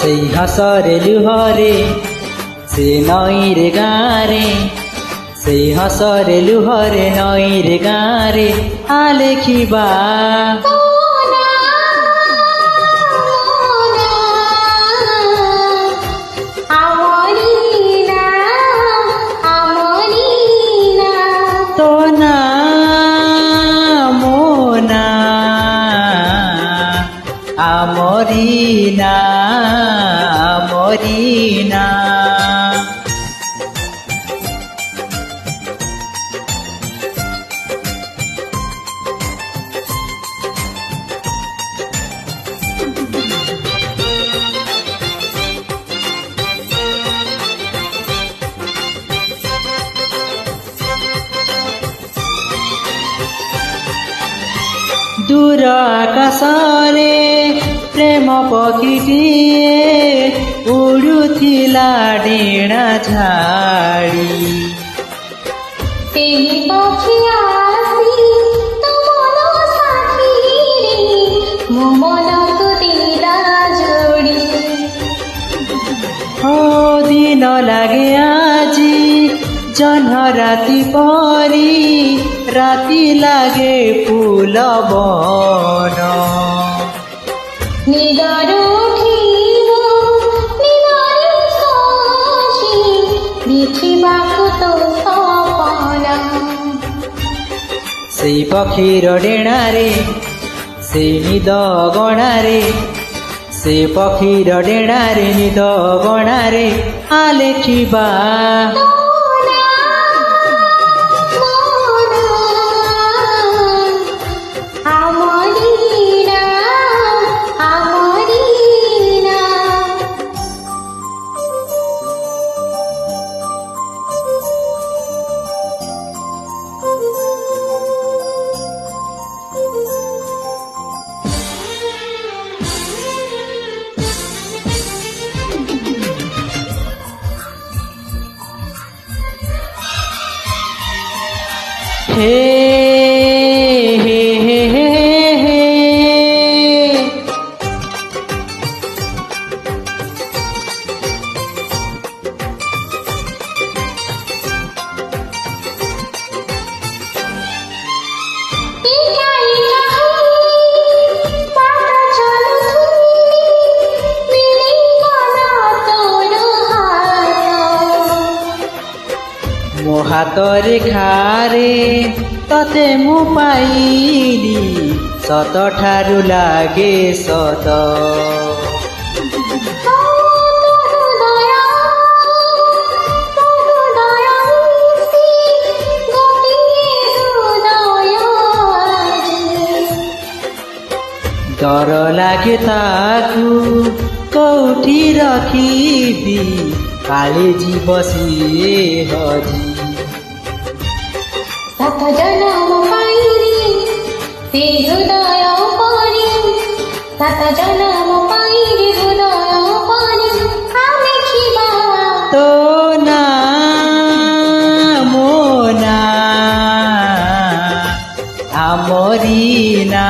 সেই হসরে লুহরে সে নইরে গারে, সেই হসরে লুহরে নইরে গারে আলেখিবা তো না মোনা আমরিনা আমরিনা। দূর আকাশরে প্রেম পক্ষীটিଏ উড়ুଥିଲା ଡେଣା ଝାଡ଼ି। ସେହି ପକ୍ଷୀ ଆସି ତୋ ମନ ସାଥିରେ ମୋ ମନକୁ ଦେଲା ଯୋଡ଼ି। ଓ ଦିନ ଲାଗେ ଆଜି ଜହ୍ନ ରାତି ପରି, ରାତି ଲାଗେ ଫୁଲ ବନ। ନିଦରୁ ଉଠିବ ନିଦରେ ଶୋଛି ଦେଖିବାକୁ ତୋ ସପନ। ସେଇ ପକ୍ଷୀର ଡେଣାରେ ସେଇ ନିଦ ଗଣାରେ, ସେ ପକ୍ଷୀର ଡେଣାରେ ନିଦ ଗଣାରେ ଆଲେଖିବା হে হে হে হে হে। ମୋ ହାତରେ ଖାରେ ତତେ ମୁଁ ପାଇଲି, ସତ ଠାରୁ ଲାଗେ ସତ। ଡର ଲାଗେ ତାକୁ କୋଉଠି ରଖିବି, କାଳେ ଯିବ ସିଏ ହଜି। ସାତ ଜନମ ପାଇରେ ସେ ହୃଦୟ ପରି, ସାତ ଜନମ ପାଇରେ ହୃଦୟ ପରି ଆଲେଖିବା ତୋ ନା ମୋ ନା ଆମରି ନା।